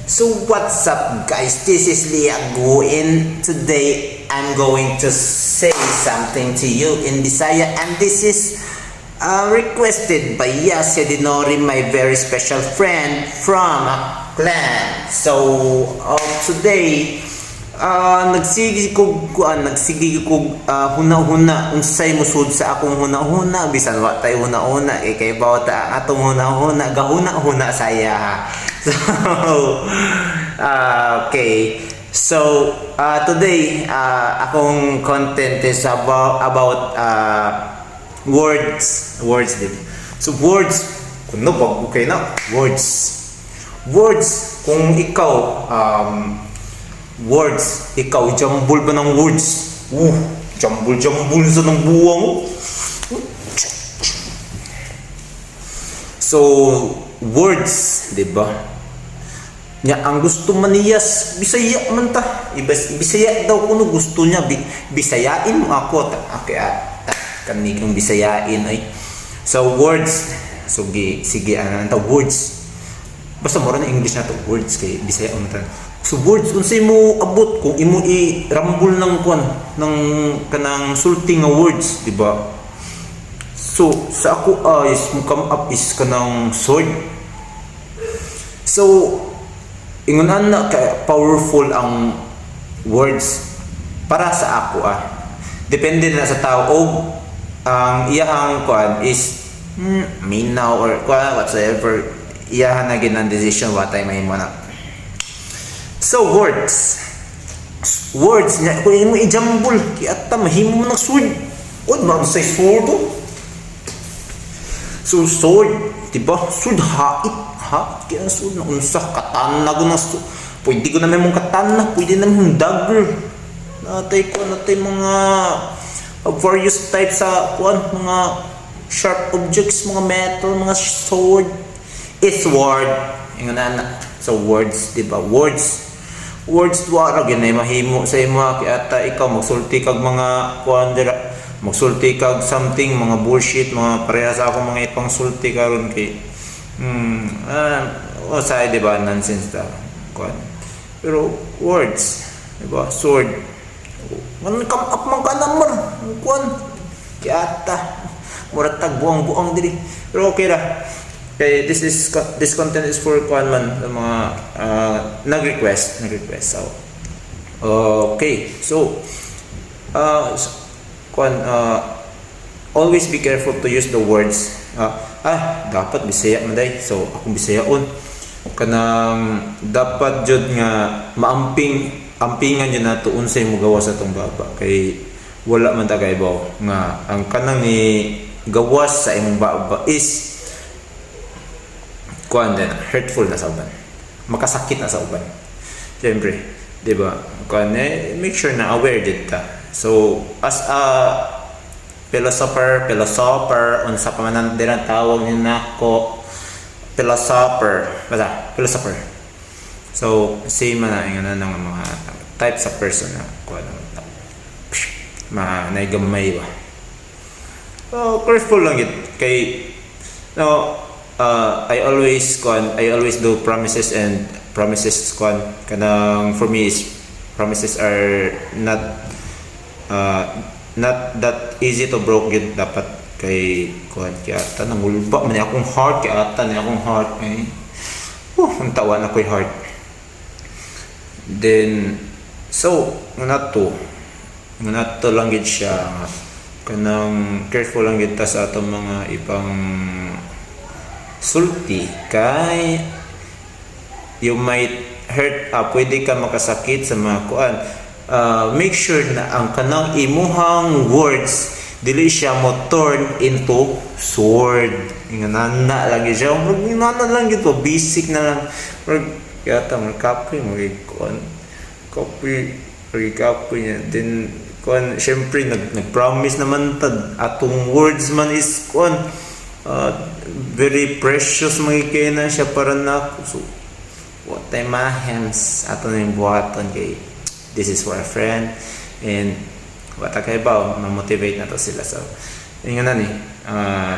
So what's up guys, this is Liago and today I'm going to say something to you in Bisaya, and this is requested by Yasya Dinori, my very special friend from Aklan. So today nagsigi ko huna-huna unsay musud sa akong huna-huna, bisan wa tay huna-huna kay bawta atong huna-huna gahuna-huna saya. So okay, so today akong content is about words din. So words kuno pag okay na words kung ikaw words, ikaw jambul ba ng words? Jambul sa ng buwang. So words, di ba? Nya ang gusto man niyas Bisaya man ta. Bisaya daw kuno gusto niya Bisayain mo ako ta. Okay, kani kung Bisayain ay. So words, sige ta words. Basta mo na English na to words kay Bisaya man ta. So words unsay mo abot kung imo i-rambol ng kanang sulti nga words, di ba? So sa ako is mo come up is kanang sword. So ingon na powerful ang words para sa ako depende na sa tao og ang iyahang kuan is minaw or kuan whatsoever iyahan na ginang decision what time mahimo na. So words nya kung imo i-jambul kay atta mahimo mo ng sword. Man say sword to. So sword, diba? Sword hait kaya sword na unsa katana ko na pwede ko na may mong katana, pwede na mong dagger. Natay mga various types sa mga sharp objects, mga metal, mga sword. It's word. Ingon na. So words, diba? Words wala gyud na mahimo sa imo kay ata ikaw magsulti kag mga kuandera, magsulti kag something mga bullshit, mga pareha sa ako mga ipangsulti karon kay say diba nonsense ta kuan. Pero words, diba? Sword. Man come up man kanamor kuan kay ata murag tag buang diri. Pero okay ra. Okay, this content is for kuan man mga nag-request. So okay. So kuan always be careful to use the words. Dapat Bisaya man day. So akong Bisayaon kanang dapat jud nga ampingan jud nato unsay mo gawas sa tong baba kay wala man ta kaibaw nga ang kanang ni gawas sa imong baba is kuan din hurtful na sa uban, makasakit na sa uban siyempre, di ba? Kuan make sure na aware dito. So as a philosopher unsa pa man din ang tawag ni nako philosopher. So same man ang ng mga types of person na kuan naigamay ba. So careful lang gid kay I always do promises kanang for me is promises are not that easy to broke yun dapat kay kuan kay ata nangulba man akong heart kay ata ni akong heart ang tawa na ko'y heart. Then so nga to lang gid siya kanang careful lang gid ta sa atong mga ibang sulti kay you might hurt pwede ka makasakit sa mga kuan. Make sure na ang kanang imuhang words dili siya mo turn into sword. Ingana lang siya ingana lang gito basic na lang yata mo copy mo kuan copy niya then kuan syempre nag-promise naman tad atong words man is kuan very precious mga na siya para na so what time hands ato na yung buhaton kay this is for a friend and what kay ba ma-motivate na to sila. So yun nga ni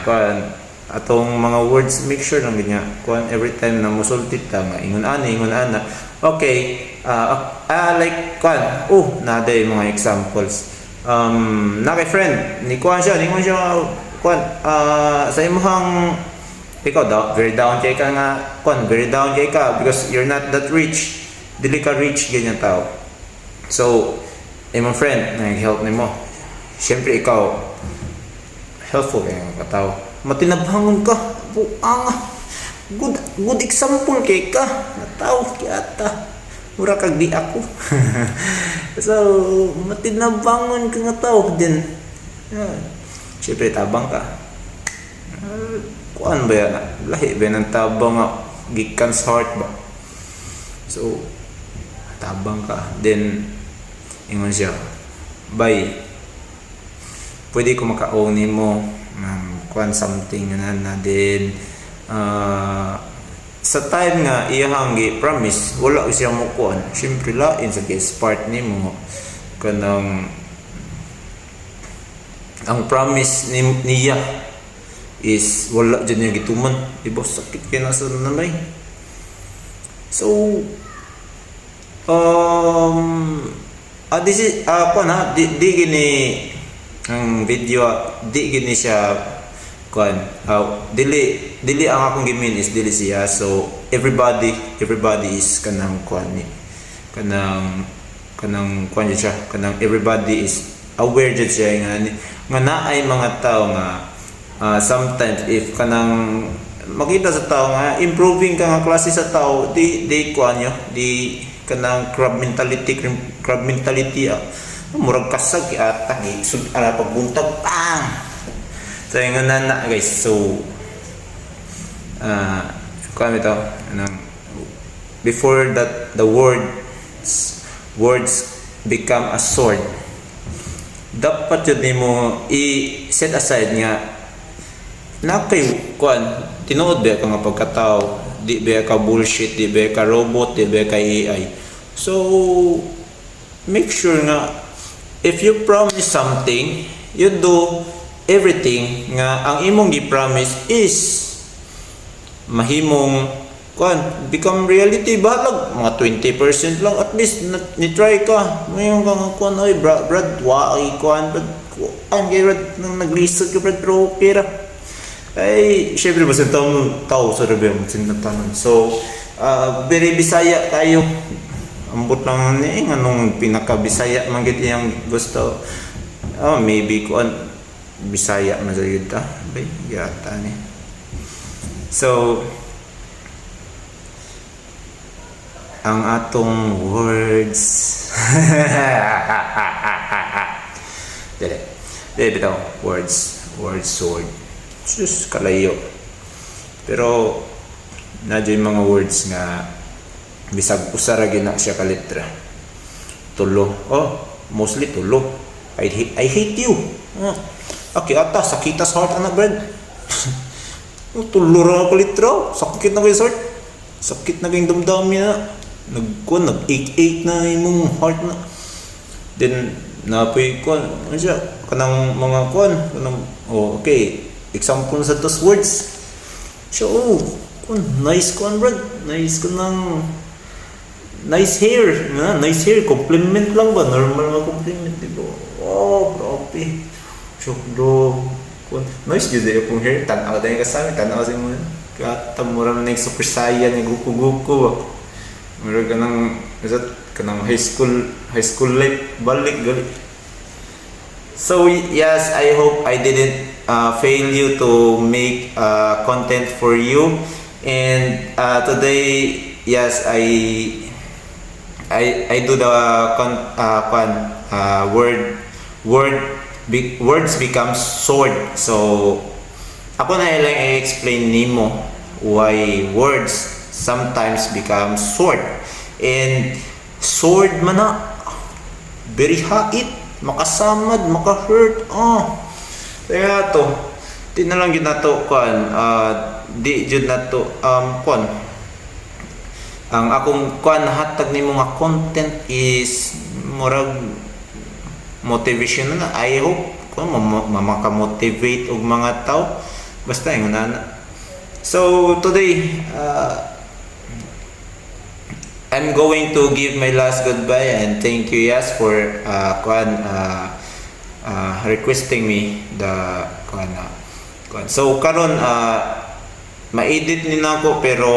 kuan atong mga words, make sure lang ganyan kuan every time na musulti ta nga ingon ana okay, like kuan naday mga examples. Na kay friend ni kuan siya kuan sa imong ikaw daw very down kay ka nga kuan very down kay ka because you're not that rich, dili ka rich ganyan tao. So imong friend nag-help nimo, syempre ikaw helpful kay nga tao, matinabhangon ka buang good example kay ka na tao kay ata mura kag di ako. So matinabangon ka nga tao din, syempre tabang ka. Kuan ba yan? Lahi ba ng tabang nga gikan sa heart ba? So tabang ka then ingon siya bay pwede ko maka-own mo kuan something na din sa time nga iyang gi-promise wala siya mo kuan, syempre lain sa guest part nimo kanang ang promise niya is wala dyan niya gituman, diba sakit kaya nasa nanay. So this is kuan di gini ang video di gini siya kuan dili ang akong gimin is dili siya, so everybody is kanang kuan ni kanang kuan siya kanang everybody is aware jud siya nga naay mga tao nga sometimes if kanang makita sa tao nga improving ka nga klase sa tao di kuan nyo di kanang crab mentality murag kasag ata sud ala pagbuntag pang so yung na guys. So kuan ito before that the words become a sword, dapat yun mo i-set aside nga na kay kuan tinuod ba ka nga pagkatao, di ba ka bullshit, di ba ka robot, di ba ka AI. So make sure nga if you promise something, you do everything nga ang imong gi-promise is mahimong kuan become reality. Balag mga 20% lang at least ni-try ka ngayon ka nga kuan ay brad waay kuan ang girad nang naglisod ka brad pero okay ra ay syempre basin tao sa rebe mo sinatanan. So very Bisaya tayo, ambot lang ni nganong pinaka Bisaya man gid iyang gusto. Maybe kuan Bisaya na sayud ta bay yata ni. So ang atong words dili bitaw words sword sus kalayo pero nadyo yung mga words nga bisag usara gina siya ka letra tulo mostly tulo I hate you okay ata sakita sa heart anak brad. Tulo ra ka letra sakit na kayo heart, sakit na kayong damdamin na nag-8 na imong heart na then napoy kuan siya kanang mga kuan kanang okay example sa those words so kuan nice kuan brad, nice kanang nice hair compliment lang ba, normal nga compliment diba. Grabe so kuan nice jud yung hair tan-aw dai ka sa tan-aw sa mo katamura na ning super saiyan ni guko ba. Mura kanang high school life balik gali. So yes, I hope I didn't fail you to make content for you. And today, yes, I do the words become sword. So ako na lang i-explain nimo why words sometimes become sword. And sword man na very hait, makasamad, maka-hurt. Kaya to di na lang ginato kuan di jud nato kuan ang akong kuan hatag nimo nga content is murag motivation na. I hope kung maka-motivate og mga tao Basta yung nana. So today, I'm going to give my last goodbye and thank you Yas for requesting me the kuan. So karon ma-edit ni nako pero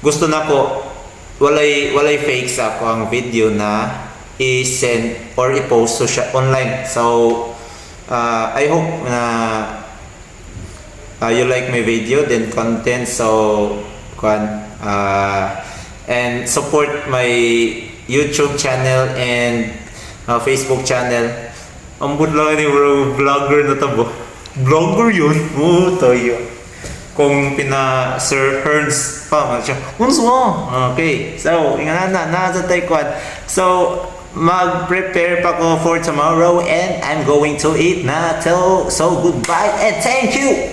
gusto nako walay fake sa ako ang video na i-send or i-post social online. So I hope na you like my video then content, so and support my YouTube channel and Facebook channel. Ambot lang ni bro, vlogger na tabo. Vlogger yun? Oo, tayo. Kung pina Sir Hearns pa, siya, unso mo? Okay, so, ingana na, nasa Taekwondo. So, mag-prepare pa ko for tomorrow and I'm going to eat na. So, goodbye and thank you!